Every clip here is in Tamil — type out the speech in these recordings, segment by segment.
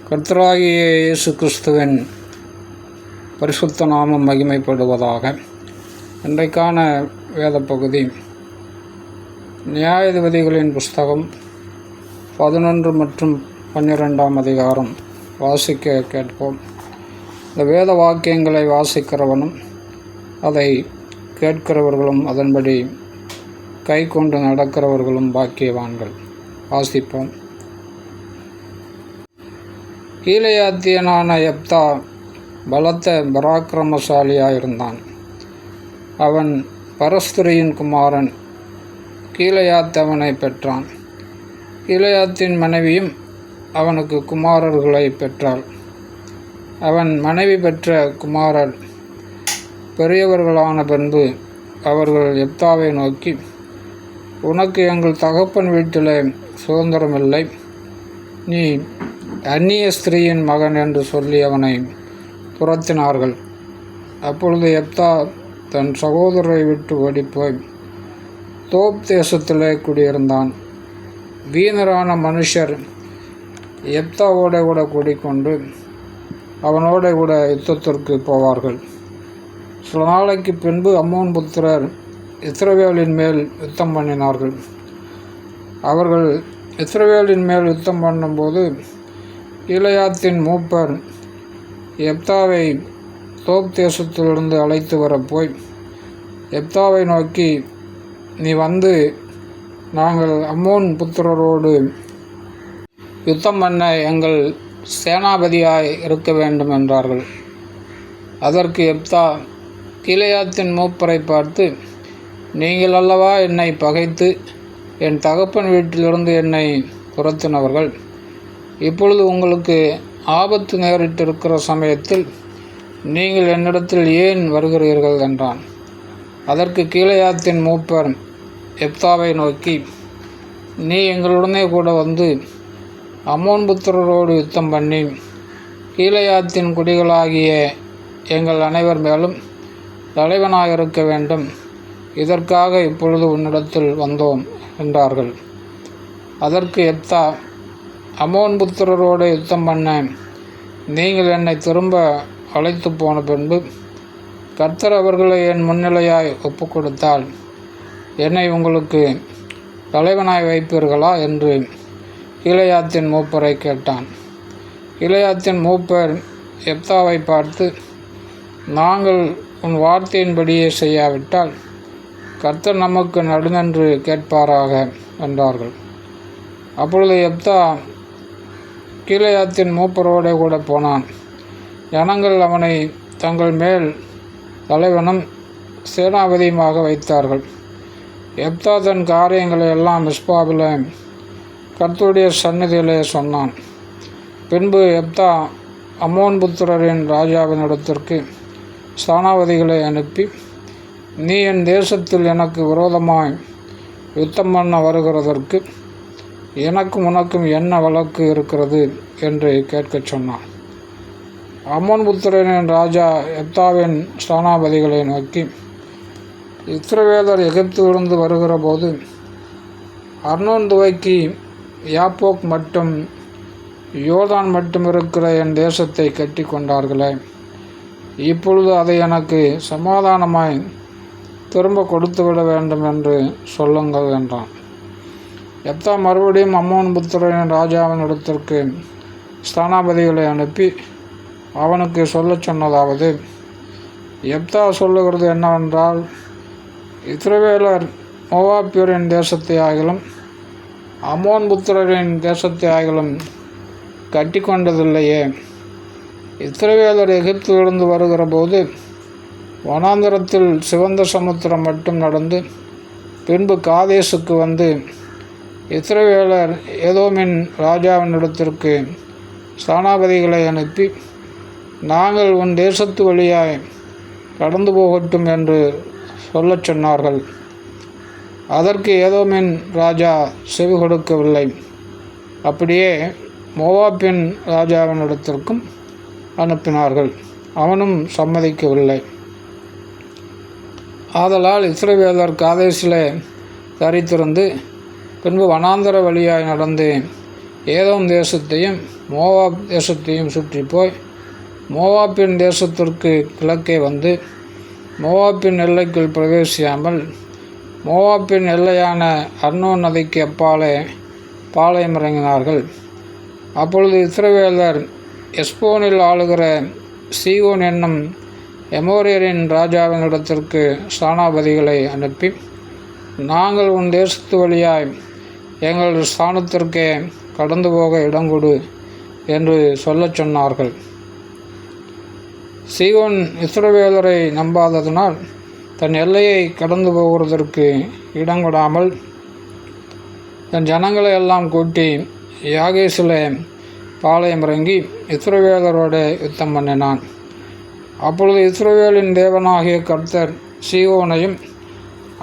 கர்த்தராகிய இயேசு கிறிஸ்துவின் பரிசுத்த நாமம் மகிமைப்படுவதாக. இன்றைக்கான வேத பகுதி நியாயாதிபதிகளின் புஸ்தகம் 11 மற்றும் 12ஆம் அதிகாரம் வாசிக்க கேட்போம். இந்த வேத வாக்கியங்களை வாசிக்கிறவனும் அதை கேட்கிறவர்களும் அதன்படி கை கொண்டு நடக்கிறவர்களும் பாக்கியவான்கள். வாசிப்போம். கீலேயாத்தியனான யெப்தா பலத்த பராக்கிரமசாலியாயிருந்தான். அவன் பரஸ்துரியின் குமாரன் கீலேயாத் அவனை பெற்றான். கீலேயாத்தின் மனைவியும் அவனுக்கு குமாரர்களை பெற்றாள். அவன் மனைவி பெற்ற குமாரர் பெரியவர்களான பின்பு அவர்கள் யெப்தாவை நோக்கி, உனக்கு எங்கள் தகப்பன் வீட்டிலே சுதந்திரமில்லை, நீ அந்நிய ஸ்திரீயின் மகன் என்று சொல்லி அவனை துரத்தினார்கள். அப்பொழுது யெப்தா தன் சகோதரரை விட்டு ஓடிப்போய் தோப் தேசத்திலே குடியிருந்தான். வீணரான மனுஷர் யெப்தாவோட கூட கூடிக்கொண்டு அவனோட கூட யுத்தத்திற்கு போவார்கள். சில நாளைக்கு பின்பு அம்மோன் புத்திரர் இஸ்ரவேலின் மேல் யுத்தம் பண்ணினார்கள். அவர்கள் இஸ்ரவேலின் மேல் யுத்தம் பண்ணும்போது கீலேயாத்தின் மூப்பர் யெப்தாவை தோப் தேசத்திலிருந்து அழைத்து வரப்போய் யெப்தாவை நோக்கி, நீ வந்து நாங்கள் அம்மோன் புத்திரரோடு யுத்தம் பண்ண எங்கள் சேனாபதியாய் இருக்க வேண்டும் என்றார்கள். அதற்கு யெப்தா கீலேயாத்தின் மூப்பரை பார்த்து, நீங்கள் அல்லவா என்னை பகைத்து என் தகப்பன் வீட்டிலிருந்து என்னை துரத்தினவர்கள். இப்பொழுது உங்களுக்கு ஆபத்து நேரிட்டிருக்கிற சமயத்தில் நீங்கள் என்னிடத்தில் ஏன் வருகிறீர்கள் என்றான். அதற்கு கீலேயாத்தின் மூப்பர் யெப்தாவை நோக்கி, நீ எங்களுடனே கூட வந்து அம்மோன் புத்திரரோடு யுத்தம் பண்ணி கீலேயாத்தின் குடிகளாகிய எங்கள் அனைவர் மேலும் தலைவனாயிருக்க வேண்டும். இதற்காக இப்பொழுது உன்னிடத்தில் வந்தோம் என்றார்கள். அதற்கு யெப்தா, அம்மோன் புத்திரரோடு யுத்தம் பண்ண நீங்கள் என்னை திரும்ப அழைத்து போன பின்பு கர்த்தர் அவர்களை என் முன்னிலையாய் ஒப்பு கொடுத்தால் என்னை உங்களுக்கு தலைவனாய் வைப்பீர்களா என்று கீலேயாத்தின் மூப்பரை கேட்டான். கீலேயாத்தின் மூப்பர் யெப்தாவை பார்த்து, நாங்கள் உன் வார்த்தையின்படியே செய்யாவிட்டால் கர்த்தர் நமக்கு நடுநின்று கேட்பாராக என்றார்கள். அப்பொழுது யெப்தா கீலேயாத்தின் மூப்பரோடு கூட போனான். ஜனங்கள் அவனை தங்கள் மேல் தலைவனும் சேனாபதியுமாக வைத்தார்கள். யெப்தா தன் காரியங்களை எல்லாம் மிஸ்பாவில் கர்த்தருடைய சந்நிதியிலே சொன்னான். பின்பு யெப்தா அம்மோன் புத்திரரின் ராஜாவினிடத்திற்கு சேனாபதிகளை அனுப்பி, நீ என் தேசத்தில் எனக்கு விரோதமாய் யுத்தம் பண்ண வருகிறதற்கு எனக்கும் உனக்கும் என்ன வழக்கு இருக்கிறது என்று கேட்கச் சொன்னான். அம்மோன் புத்திரரின் ராஜா யெப்தாவின் சேனாபதிகளை நோக்கி, இஸ்ரவேலர் எகிப்திலிருந்து வருகிற போது அர்னோன் துவக்கி யாப்போக் மட்டும் யோர்தான் மட்டும் இருக்கிற என் தேசத்தை கட்டி கொண்டார்களே, இப்பொழுது அதை எனக்கு சமாதானமாய் திரும்ப கொடுத்துவிட வேண்டும் என்று சொல்லுங்கள் என்றான். யெப்தா மறுபடியும் அம்மோன் புத்திரரின் ராஜாவின் இடத்திற்கு ஸ்தானாபதிகளை அனுப்பி அவனுக்கு சொல்லச் சொன்னதாவது, யெப்தா சொல்லுகிறது என்னவென்றால், இஸ்ரவேலர் மோவாபியரின் தேசத்தை ஆகிலும் அம்மோன் புத்திரரின் தேசத்தை ஆகிலும் கட்டி கொண்டதில்லையே. இஸ்ரவேலர் எகிப்திலிருந்து வருகிற போது வனாந்தரத்தில் சிவந்த சமுத்திரம் மட்டும் நடந்து பின்பு காதேசுக்கு வந்து இஸ்ரவேலர் ஏதோமின் ராஜாவினிடத்திற்கு சேனாபதிகளை அனுப்பி, நாங்கள் உன் தேசத்து வழியாய் கடந்து போகட்டும் என்று சொல்லச் சொன்னார்கள். அதற்கு ஏதோமின் ராஜா செவி கொடுக்கவில்லை. அப்படியே மோவாபின் ராஜாவினிடத்திற்கும் அனுப்பினார்கள். அவனும் சம்மதிக்கவில்லை. ஆதலால் இஸ்ரவேலர் காதேசிலே தரித்திருந்து பின்பு வனாந்தர வழியாய் நடந்து ஏதோம் தேசத்தையும் மோவாப் தேசத்தையும் சுற்றி போய் மோவாப்பின் தேசத்திற்கு கிழக்கே வந்து மோவாப்பின் எல்லைக்குள் பிரவேசியாமல் மோவாப்பின் எல்லையான அர்னோன் நதிக்கு அப்பாலே பாளையம் இறங்கினார்கள். அப்பொழுது இஸ்ரவேலர் எஸ்போனில் ஆளுகிற சீகோன் என்னும் எமோரியரின் ராஜாவினிடத்திற்கு ஸ்தானாபதிகளை அனுப்பி, நாங்கள் உன் தேசத்து வழியாய் எங்கள் ஸ்தானத்திற்கே கடந்து போக இடங்கொடு என்று சொல்லச் சொன்னார்கள். சீகோன் இஸ்ரவேலரை நம்பாததினால் தன் எல்லையை கடந்து போகிறதற்கு இடங்கொடாமல் தன் ஜனங்களை எல்லாம் கூட்டி யாகேசிலே பாளையம் இறங்கி இஸ்ரவேலரோடு யுத்தம் பண்ணினான். அப்பொழுது இஸ்ரவேலின் தேவனாகிய கர்த்தர் சீகோனையும்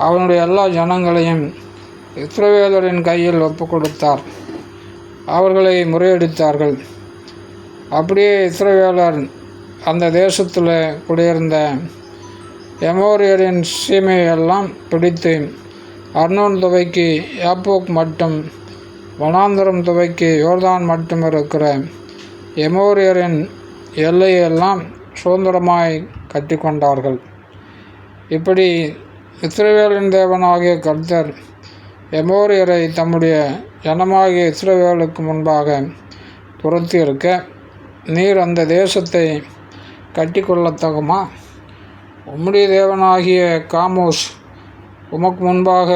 அவனுடைய எல்லா ஜனங்களையும் இஸ்ரவேலரின் கையில் ஒப்பு கொடுத்தார். அவர்களை முறியடித்தார்கள். அப்படியே இஸ்ரவேலர் அந்த தேசத்தில் குடியிருந்த எமோரியரின் சீமையெல்லாம் பிடித்து அர்னோன் துவைக்கு யாப்போக் மட்டும் வனாந்தரம் துவைக்கு யோர்தான் மட்டும் இருக்கிற எமோரியரின் எல்லையெல்லாம் சுதந்திரமாய் கட்டி கொண்டார்கள். இப்படி இஸ்ரவேலின் தேவனாகிய கர்த்தர் எமோரியரை தம்முடைய ஜனமாகிய இஸ்ரவேலுக்கு முன்பாக துரத்தி இருக்க, நீர் அந்த தேசத்தை கட்டி கொள்ளத்தகுமா? உம்முடைய தேவனாகிய காமோஸ் உமக்கு முன்பாக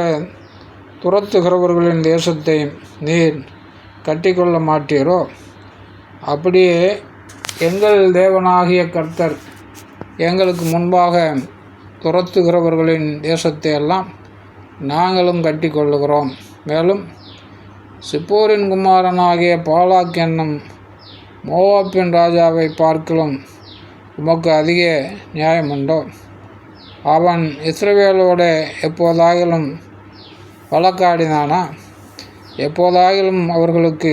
துரத்துகிறவர்களின் தேசத்தை நீர் கட்டி கொள்ள மாட்டீரோ? அப்படியே எங்கள் தேவனாகிய கர்த்தர் எங்களுக்கு முன்பாக துரத்துகிறவர்களின் தேசத்தை எல்லாம் நாங்களும் கட்டி கொள்ளுகிறோம். மேலும் சிப்போரின் குமாரனாகிய பாலாக் என்னும் மோவாப்பின் ராஜாவை பார்க்கிலும் உமக்கு அதிக நியாயமுண்டோ? அவன் இஸ்ரவேலோடு எப்போதாகிலும் வழக்காடினானா? எப்போதாகிலும் அவர்களுக்கு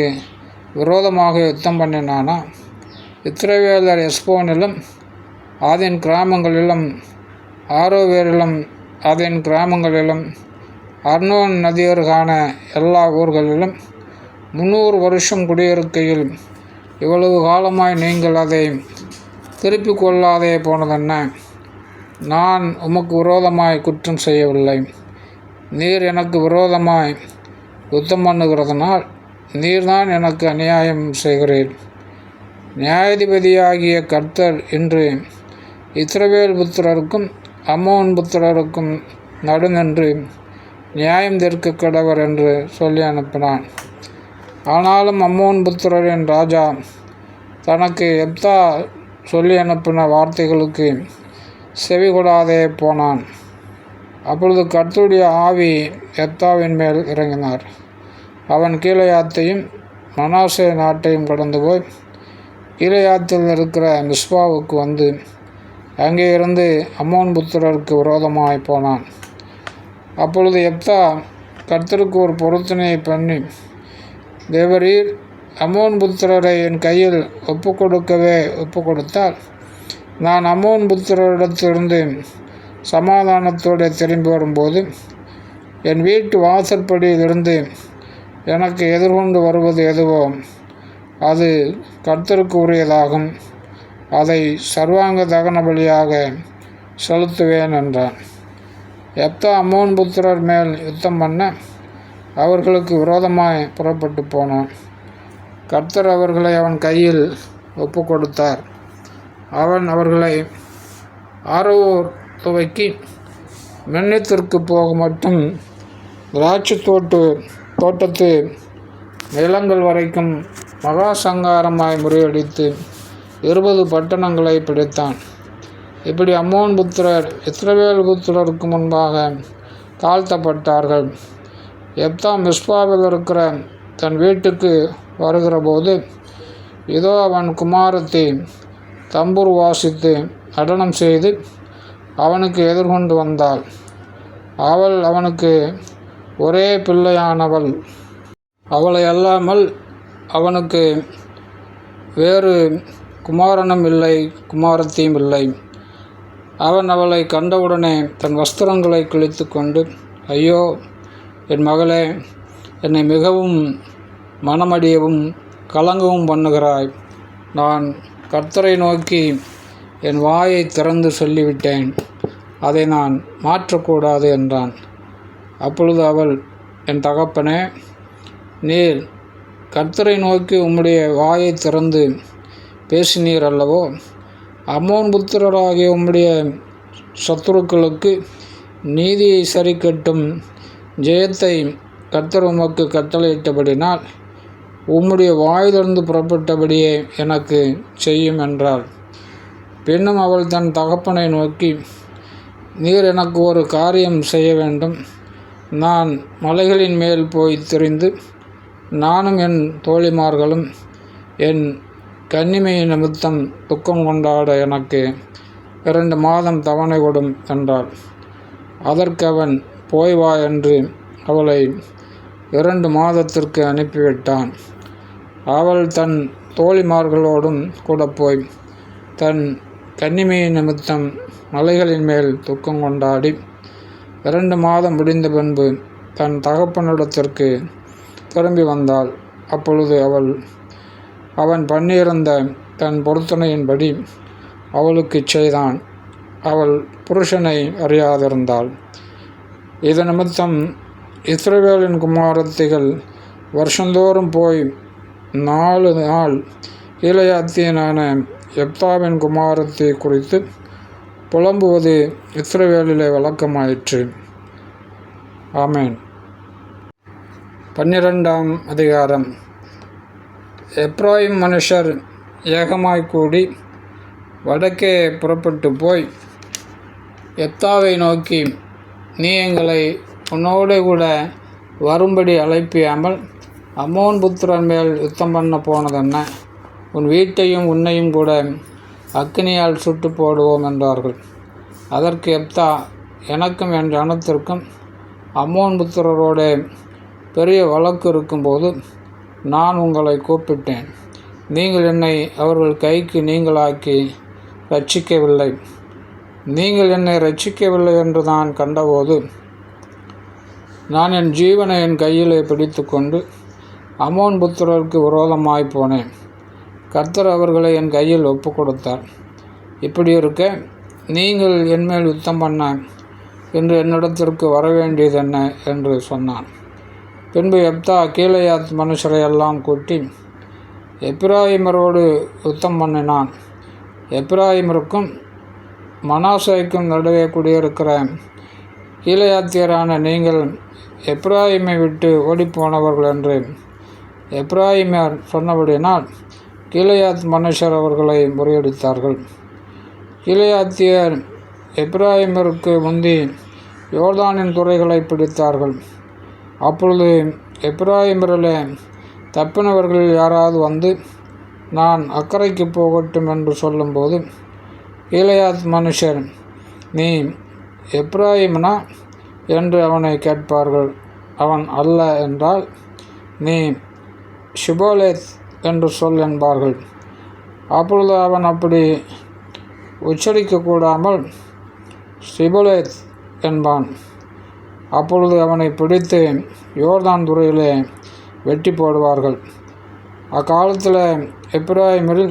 விரோதமாக யுத்தம் பண்ணினானா? இஸ்ரவேலர் எஸ்போனிலும் அதன் கிராமங்களிலும் ஆரோவேரிலும் அதன் கிராமங்களிலும் அர்னோன் நதியருகான எல்லா ஊர்களிலும் 300 வருஷம் குடியிருக்கையில் இவ்வளவு காலமாய் நீங்கள் அதை திருப்பிக் கொள்ளாதே போனதென்ன? நான் உமக்கு விரோதமாய் குற்றம் செய்யவில்லை. நீர் எனக்கு விரோதமாய் யுத்தம் பண்ணுகிறதுனால் நீர்தான் எனக்கு அநியாயம் செய்கிறீர். நியாயாதிபதியாகிய கர்த்தர் இன்று இஸ்ரவேல் புத்திரருக்கும் அம்மோன் புத்திரருக்கும் நடுநின்று நியாயம் தீர்க்க கடவர் என்று சொல்லி அனுப்பினான். ஆனாலும் அம்மோன் புத்திரரின் ராஜா தனக்கு எப்தா சொல்லி அனுப்பின வார்த்தைகளுக்கு செவி கொடாதே போனான். அப்பொழுது கர்த்தருடைய ஆவி எப்தாவின் மேல் இறங்கினார். அவன் கீலேயாத்தையும் மனாசே நாட்டையும் கடந்து போய் கீலேயாத்தில் இருக்கிற மிஸ்பாவுக்கு வந்து அங்கே இருந்து அம்மோன் புத்திரருக்கு விரோதமாய் போனான். அப்பொழுது எப்தா கர்த்தருக்கு ஒரு பொருத்தனையை பண்ணி, தேவரீர் அம்மோன் புத்திரரை என் கையில் ஒப்பு கொடுத்தால் நான் அம்மோன் புத்திரரிடத்திலிருந்து சமாதானத்தோடு திரும்பி வரும்போது என் வீட்டு வாசற்படியிலிருந்து எனக்கு எதிர்கொண்டு வருவது எதுவோ அது கர்த்தருக்கு உரியதாகும். அதை சர்வாங்க தகன பலியாக செலுத்துவேன் என்றான். எப்தா அம்மோன் புத்திரர் மேல் யுத்தம் பண்ண அவர்களுக்கு விரோதமாய் புறப்பட்டு போனான். கர்த்தர் அவர்களை அவன் கையில் ஒப்பு கொடுத்தார். அவன் அவர்களை ஆரோர் துவக்கி மென்னித்திற்கு போக மட்டும் திராட்சை தோட்டத்து நிலங்கள் வரைக்கும் மகா சங்காரமாய் முறியடித்து 20 பட்டணங்களை பிடித்தான். இப்படி அம்மோன் புத்திரர் இஸ்ரவேல் புத்திரருக்கு முன்பாக தாழ்த்தப்பட்டார்கள். எப்தா மிஸ்பாவில் இருக்கிற தன் வீட்டுக்கு வருகிற போது இதோ அவன் குமாரத்தி தம்புரு வாசித்து நடனம் செய்து அவனுக்கு எதிர்கொண்டு வந்தாள். அவள் அவனுக்கு ஒரே பிள்ளையானவள். அவளை அல்லாமல் அவனுக்கு வேறு குமாரனும் இல்லை, குமாரத்தியும் இல்லை. அவன் அவளை கண்டவுடனே தன் வஸ்திரங்களை கிழித்து கொண்டு, ஐயோ என் மகளே, என்னை மிகவும் மனமடியவும் கலங்கவும் பண்ணுகிறாய். நான் கர்த்தரை நோக்கி என் வாயை திறந்து சொல்லிவிட்டேன், அதை நான் மாற்றக்கூடாது என்றான். அப்பொழுது அவள், என் தகப்பனே, நீர் கர்த்தரை நோக்கி உம்முடைய வாயை திறந்து பேசினீர் அல்லவோ? அம்மோன் புத்திரராகிய உம்முடைய சத்துருக்களுக்கு நீதியை சரிக்கட்டும் ஜெயத்தை கர்த்தர் உமக்கு கட்டளையிட்டபடினால் உம்முடைய வாயிலிருந்து புறப்பட்டபடியே எனக்கு செய்யும் என்றாள். பின்னும் அவள் தன் தகப்பனை நோக்கி, நீர் எனக்கு ஒரு காரியம் செய்ய வேண்டும். நான் மலைகளின் மேல் போய் திரிந்து நானும் என் தோழிமார்களும் என் கன்னிமை நிமித்தம் துக்கம் கொண்டாட எனக்கு 2 மாதம் தவணை கொடும் என்றாள். அதற்கு அவன், போய் வா என்று அவளை 2 மாதத்திற்கு அனுப்பிவிட்டான். அவள் தன் தோழிமார்களோடும் கூட போய் தன் கன்னிமை நிமித்தம் மலைகளின் மேல் துக்கம் கொண்டாடி 2 மாதம் முடிந்த பின்பு தன் தகப்பனிடத்திற்கு திரும்பி வந்தாள். அப்பொழுது அவன் பண்ணியிருந்த தன் பொருத்தனையின்படி அவளுக்கு செய்தான். அவள் புருஷனை அறியாதிருந்தாள். இது நிமித்தம் இஸ்ரவேலின் குமாரத்திகள் வருஷந்தோறும் போய் 4 நாள் கீலேயாத்தியனான யெப்தாவின் குமாரத்தை குறித்து புலம்புவது இஸ்ரவேலிலே வழக்கமாயிற்று. ஆமென். 12ஆம் அதிகாரம். எப்பிராயீம் மனுஷர் ஏகமாய் கூடி வடக்கே புறப்பட்டு போய் யெப்தாவை நோக்கி, நீ எங்களை உன்னோடு கூட வரும்படி அழைப்பியாமல் அம்மோன் புத்திரன் மேல் யுத்தம் பண்ண போனதென்ன? உன் வீட்டையும் உன்னையும் கூட அக்கினியால் சுட்டு போடுவோம் என்றார்கள். அதற்கு யெப்தா, எனக்கும் என் ஜனத்திற்கும் அம்மோன் புத்திரரோடு பெரிய வழக்கு இருக்கும்போது நான் உங்களை கூப்பிட்டேன். நீங்கள் என்னை அவர்கள் கைக்கு நீங்களாக்கி ரட்சிக்கவில்லை. நீங்கள் என்னை ரட்சிக்கவில்லை என்று நான் கண்டபோது நான் என் ஜீவனை என் கையிலே பிடித்து கொண்டு அம்மோன் புத்திரருக்கு விரோதமாய் போனேன். கர்த்தர் அவர்களை என் கையில் ஒப்பு கொடுத்தார். இப்படி இருக்க நீங்கள் என்மேல் யுத்தம் பண்ண இன்று என்னிடத்திற்கு வரவேண்டியது என்ன என்று சொன்னான். பின்பு யெப்தா கீலேயாத் மனுஷரை எல்லாம் கூட்டி எப்பிராயீமரோடு யுத்தம் பண்ணினான். எப்பிராயீமருக்கும் மனாசேக்கும் நடுவே குடியிருக்கிற கீலேயாத்தியரான நீங்கள் எப்பிராயீமை விட்டு ஓடிப்போனவர்கள் என்று எப்பிராயீமர் சொன்னபடியினால் கீலேயாத் மனுஷர் அவர்களை முறியடித்தார்கள். கீலேயாத்தியர் எப்பிராயீமருக்கு முந்தி யோர்தானின் துறைகளை பிடித்தார்கள். அப்பொழுது எப்பிராயீமரிலே தப்பினவர்களில் யாராவது வந்து, நான் அக்கறைக்கு போகட்டும் என்று சொல்லும்போது கீலேயாத் மனுஷர், நீ எப்பிராயீமனா என்று அவனை கேட்பார்கள். அவன் அல்ல என்றால், நீ ஷிபோலேத் என்று சொல் என்பார்கள். அப்பொழுது அவன் அப்படி உச்சரிக்கக்கூடாமல் ஷிபோலேத் என்பான். அப்பொழுது அவனை பிடித்து யோர்தான் துறையிலே வெட்டி போடுவார்கள். அக்காலத்தில் எப்பிராயீமில்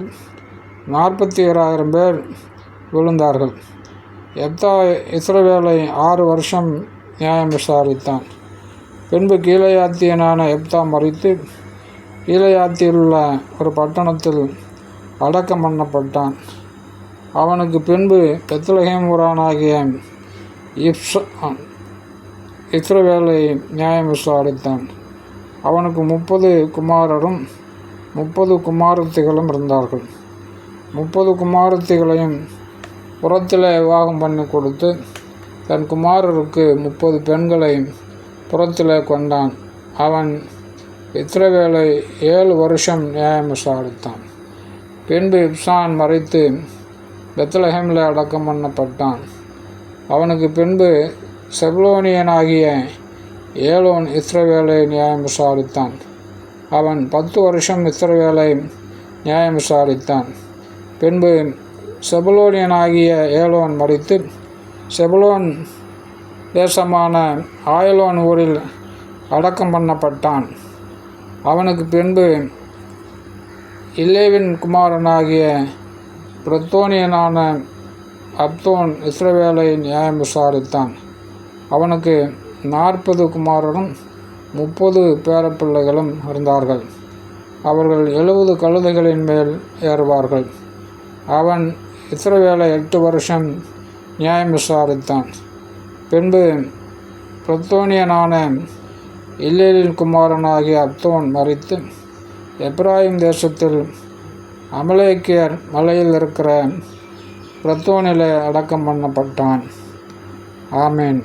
47,000 பேர் விழுந்தார்கள். யெப்தா இஸ்ரவேலை 6 வருஷம் நியாயம் விசாரித்தான். பின்பு கீலேயாத்தியனான யெப்தா மரித்து கீலேயாத்தியில் உள்ள ஒரு பட்டணத்தில் அடக்கம் பண்ணப்பட்டான். அவனுக்கு பின்பு பெத்லகேம் ஊரானாகிய இப்சான் இஸ்ரவேலை நியாயம் விசாரித்தான். அவனுக்கு 30 குமாரரும் 30 குமாரத்திகளும் இருந்தார்கள். 30 குமாரத்திகளையும் புறத்திலே விவாகம் பண்ணி கொடுத்து தன் குமாரருக்கு 30 பெண்களை புறத்திலே கொண்டான். அவன் இஸ்ரவேலை 7 வருஷம் நியாயம் விசாரித்தான். பின்பு இப்சான் மரித்து பெத்லகேமில் அடக்கம் பண்ணப்பட்டான். அவனுக்கு பின்பு செபுலோனியனாகிய ஏலோன் இஸ்ரவேலை நியாயம் விசாரித்தான். அவன் 10 வருஷம் இஸ்ரவேலை நியாயம் விசாரித்தான். பின்பு செபுலோனியனாகிய ஏலோன் மரித்து செபுலோன் தேசமான ஆயலோன் ஊரில் அடக்கம் பண்ணப்பட்டான். அவனுக்கு பின்பு இல்லேவின் குமாரனாகிய பிரத்தோனியனான அப்தோன் இஸ்ரவேலை நியாயம் விசாரித்தான். அவனுக்கு 40 குமாரரும் 30 பேரப்பிள்ளைகளும் இருந்தார்கள். அவர்கள் 70 கழுதைகளின் மேல் ஏறுவார்கள். அவன் இஸ்ரவேலை 8 வருஷம் நியாயம் விசாரித்தான். பின்பு பிரத்தோனியனான இல்லேலின் குமாரனாகிய அப்தோன் மரித்து எப்ராயிம் தேசத்தில் அமலேக்கியர் மலையில் இருக்கிற பிரத்தோனிலே அடக்கம் பண்ணப்பட்டான். ஆமேன்.